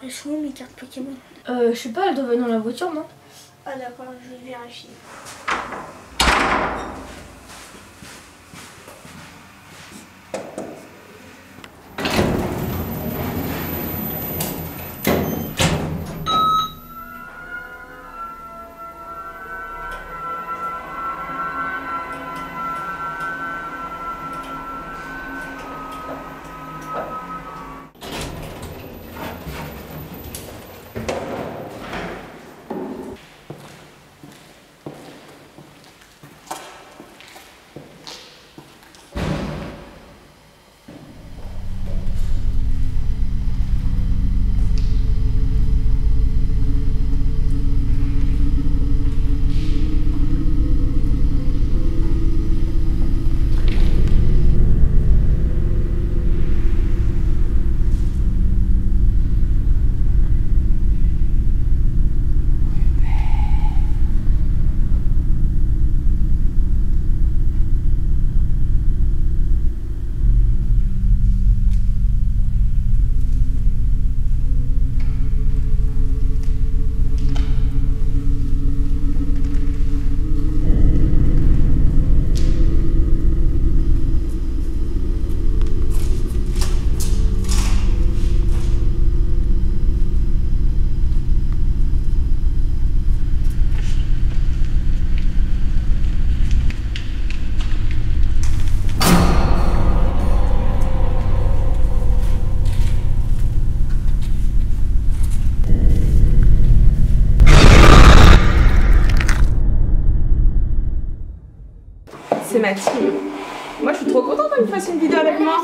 Elles sont où mes cartes Pokémon? Je sais pas, elles doivent être dans la voiture, non? Ah d'accord, je vais vérifier. C'est ma team. Moi je suis trop contente que vous fassiez une vidéo avec moi.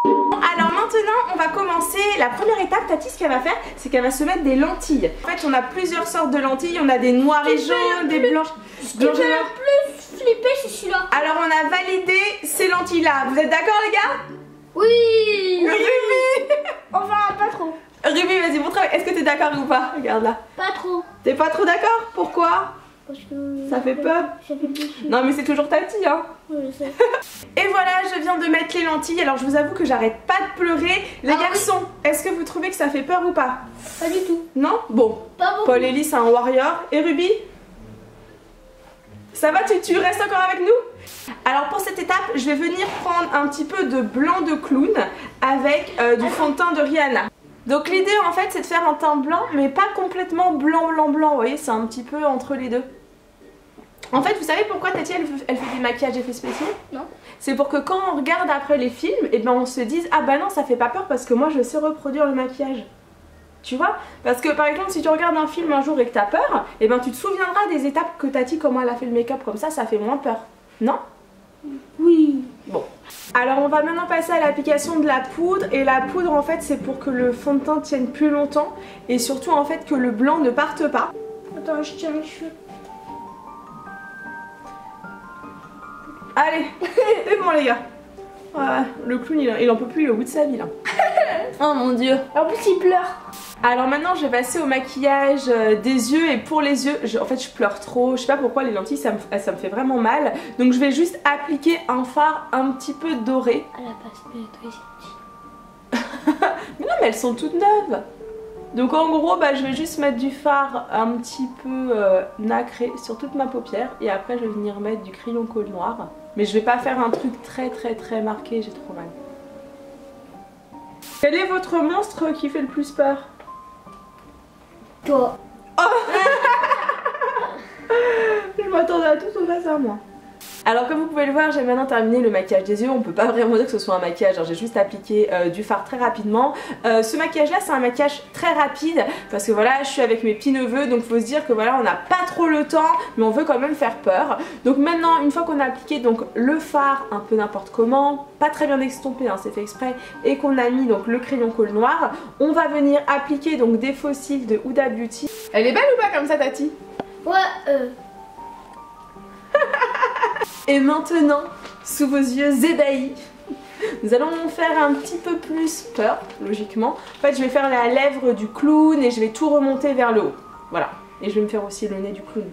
Alors maintenant on va commencer. La première étape, Tati, ce qu'elle va faire, c'est qu'elle va se mettre des lentilles. En fait on a plusieurs sortes de lentilles. On a des noires et jaunes, des blanches. Ce qui me fait le plus flipper c'est celui-là. Alors on a validé ces lentilles là. Vous êtes d'accord les gars? Oui. Ruby. Enfin pas trop. Ruby, vas-y montre. Est-ce que t'es d'accord ou pas? Regarde là. Pas trop. T'es pas trop d'accord? Pourquoi? Parce que ça fait peur. Ça fait plus. Non mais c'est toujours Tati hein. Oui, je sais. Et voilà, je viens de mettre les lentilles. Alors je vous avoue que j'arrête pas de pleurer. Les garçons, est-ce que vous trouvez que ça fait peur ou pas? Pas du tout. Non? Bon. Pas beaucoup. Paul Ellie c'est un warrior. Et Ruby? Ça va, tu restes encore avec nous? Alors pour cette étape, je vais venir prendre un petit peu de blanc de clown avec du fond de teint de Rihanna. Donc l'idée en fait c'est de faire un teint blanc mais pas complètement blanc. Vous voyez, c'est un petit peu entre les deux. En fait, vous savez pourquoi Tati elle fait des maquillages effets spéciaux? Non. C'est pour que quand on regarde après les films, et ben on se dise ah bah non ça fait pas peur parce que moi je sais reproduire le maquillage. Tu vois? Parce que par exemple si tu regardes un film un jour et que t'as peur, et ben tu te souviendras des étapes que Tati comment elle a fait le make-up, comme ça fait moins peur. Non? Oui. Bon. Alors on va maintenant passer à l'application de la poudre. Et la poudre en fait c'est pour que le fond de teint tienne plus longtemps. Et surtout en fait que le blanc ne parte pas. Attends, je tiens les cheveux. Allez, c'est bon les gars. Ouais, le clown il en peut plus, il est au bout de sa vie là. Oh mon dieu. En plus il pleure. Alors maintenant je vais passer au maquillage des yeux. Et pour les yeux, en fait je pleure trop. Je sais pas pourquoi les lentilles ça me fait vraiment mal. Donc je vais juste appliquer un fard un petit peu doré. À la place de nettoyer ses lentilles. Mais non mais elles sont toutes neuves. Donc en gros bah, je vais juste mettre du fard un petit peu nacré sur toute ma paupière. Et après je vais venir mettre du crayon colle noir. Mais je vais pas faire un truc très marqué, j'ai trop mal. Quel est votre monstre qui fait le plus peur? Toi. Oh je m'attendais à tout sauf à ça moi. Alors comme vous pouvez le voir, j'ai maintenant terminé le maquillage des yeux. On peut pas vraiment dire que ce soit un maquillage, j'ai juste appliqué du fard très rapidement. Ce maquillage là c'est un maquillage très rapide parce que voilà je suis avec mes petits neveux, donc faut se dire que voilà on n'a pas trop le temps mais on veut quand même faire peur. Donc maintenant une fois qu'on a appliqué donc le fard un peu n'importe comment, pas très bien estompé hein, c'est fait exprès, et qu'on a mis donc le crayon colle noir, on va venir appliquer donc des faux cils de Huda Beauty. Elle est belle ou pas comme ça Tati? Ouais Et maintenant, sous vos yeux ébahis, nous allons faire un petit peu plus peur, logiquement. En fait, je vais faire la lèvre du clown et je vais tout remonter vers le haut. Voilà. Et je vais me faire aussi le nez du clown.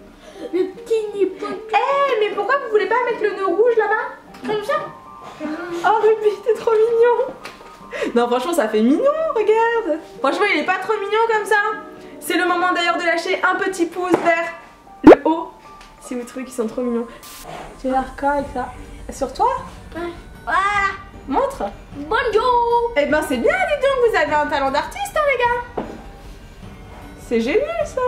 le petit nez pointu. Eh, mais pourquoi vous voulez pas mettre le nœud rouge là-bas? Comme ça. Oh, Ruby, t'es trop mignon. Non, franchement, ça fait mignon. regarde. Franchement il est pas trop mignon comme ça. C'est le moment d'ailleurs de lâcher un petit pouce vers le haut si vous trouvez qu'ils sont trop mignons. Tu as l'air quoi avec ça? Sur toi? Ouais. Voilà. Montre. Bonjour. Eh ben c'est bien, dis donc, vous avez un talent d'artiste hein, les gars. C'est génial ça.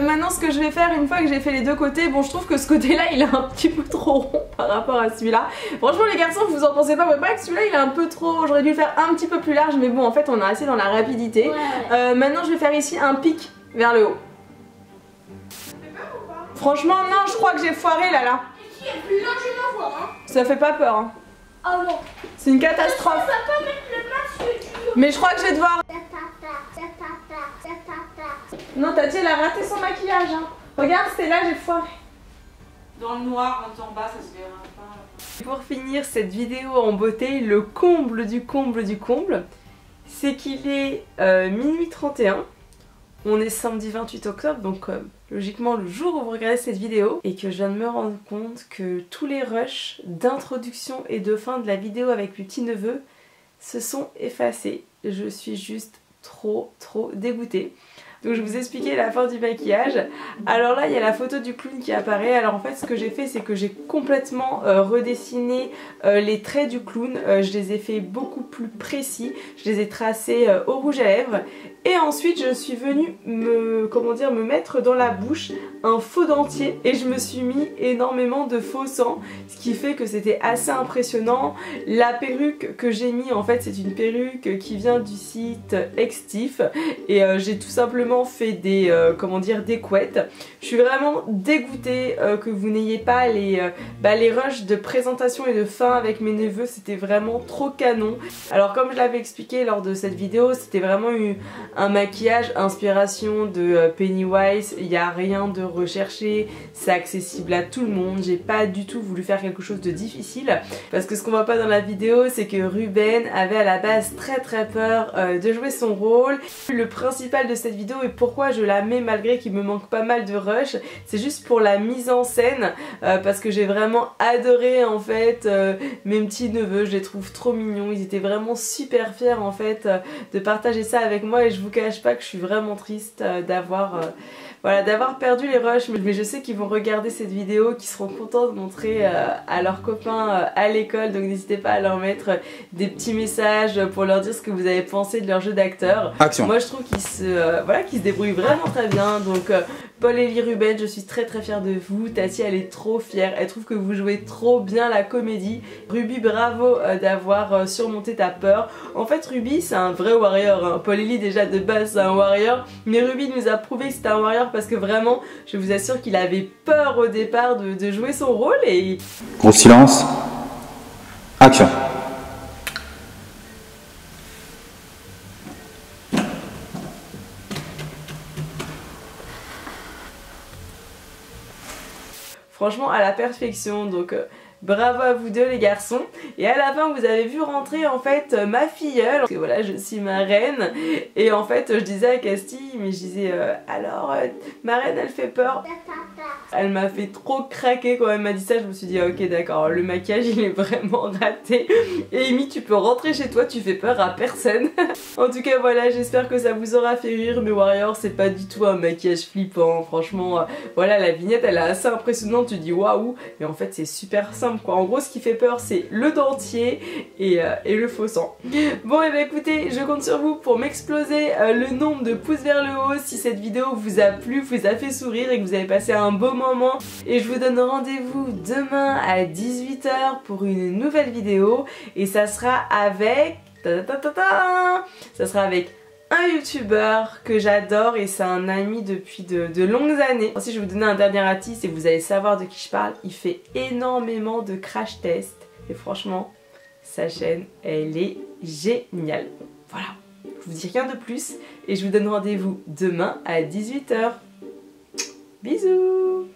Maintenant ce que je vais faire une fois que j'ai fait les deux côtés, bon je trouve que ce côté là il est un petit peu trop rond par rapport à celui-là. Franchement les garçons vous en pensez pas, mais pas que celui-là il est un peu trop, j'aurais dû le faire un petit peu plus large, mais bon en fait on est assez dans la rapidité. Ouais. Maintenant je vais faire ici un pic vers le haut. Franchement non, je crois que j'ai foiré là. Il est plus largement voir, hein. Ça fait pas peur hein. Oh non. C'est une catastrophe. Ça peut mettre le masque sur. Mais je crois que je vais devoir... Non, Tati elle a raté son maquillage hein. Regarde, c'était là, j'ai foiré. Dans le noir, en bas, ça se verra pas. Pour finir cette vidéo en beauté, le comble du comble du comble, c'est qu'il est minuit 31. On est samedi 28 octobre, donc logiquement le jour où vous regardez cette vidéo, et que je viens de me rendre compte que tous les rushs d'introduction et de fin de la vidéo avec le petit neveu se sont effacés. Je suis juste trop dégoûtée. Donc je vous expliquais la fin du maquillage. Alors là il y a la photo du clown qui apparaît. Alors en fait ce que j'ai fait c'est que j'ai complètement redessiné les traits du clown. Je les ai fait beaucoup plus précis. Je les ai tracés au rouge à lèvres. Et ensuite je suis venue me mettre dans la bouche un faux dentier. Et je me suis mis énormément de faux sang. Ce qui fait que c'était assez impressionnant. La perruque que j'ai mis en fait c'est une perruque qui vient du site Extif. Et j'ai tout simplement fait des des couettes. Je suis vraiment dégoûtée que vous n'ayez pas les rushs de présentation et de fin avec mes neveux, c'était vraiment trop canon. Alors comme je l'avais expliqué lors de cette vidéo, c'était vraiment un maquillage inspiration de Pennywise, il n'y a rien de recherché, c'est accessible à tout le monde, j'ai pas du tout voulu faire quelque chose de difficile parce que ce qu'on voit pas dans la vidéo c'est que Ruben avait à la base très peur de jouer son rôle. Le principal de cette vidéo et pourquoi je la mets malgré qu'il me manque pas mal de rush, c'est juste pour la mise en scène parce que j'ai vraiment adoré en fait mes petits neveux, je les trouve trop mignons, ils étaient vraiment super fiers en fait de partager ça avec moi et je vous cache pas que je suis vraiment triste d'avoir perdu les rushs, mais je sais qu'ils vont regarder cette vidéo, qu'ils seront contents de montrer à leurs copains à l'école, donc n'hésitez pas à leur mettre des petits messages pour leur dire ce que vous avez pensé de leur jeu d'acteur. Action. Moi je trouve qu'ils se débrouillent vraiment très bien, donc Paul, Élie, Ruben, je suis très fière de vous. Tati elle est trop fière, elle trouve que vous jouez trop bien la comédie. Ruby bravo d'avoir surmonté ta peur. En fait Ruby c'est un vrai warrior, hein. Paul, Élie déjà de base c'est un warrior, mais Ruby nous a prouvé que c'était un warrior parce que vraiment je vous assure qu'il avait peur au départ de jouer son rôle et... Gros silence. Action. Franchement à la perfection, donc bravo à vous deux les garçons. Et à la fin vous avez vu rentrer en fait ma filleule, parce que voilà je suis ma reine. Et en fait je disais à Castille, mais je disais alors ma reine elle fait peur. Elle m'a fait trop craquer quand elle m'a dit ça, je me suis dit ok d'accord, le maquillage il est vraiment raté. Et Amy tu peux rentrer chez toi, tu fais peur à personne. En tout cas voilà, j'espère que ça vous aura fait rire. Mais Warrior c'est pas du tout un maquillage flippant, franchement voilà la vignette elle est assez impressionnante, tu dis waouh. Mais en fait c'est super simple quoi, en gros ce qui fait peur c'est le dentier et le faux sang. Bon et bah écoutez, je compte sur vous pour m'exploser le nombre de pouces vers le haut si cette vidéo vous a plu, vous a fait sourire et que vous avez passé un beau moment. Et je vous donne rendez-vous demain à 18 h pour une nouvelle vidéo et ça sera avec... Ça sera avec un youtubeur que j'adore et c'est un ami depuis de longues années. Si je vais vous donner un dernier artiste et vous allez savoir de qui je parle, il fait énormément de crash tests et franchement sa chaîne elle est géniale. Voilà, je vous dis rien de plus et je vous donne rendez-vous demain à 18 h. Bisous.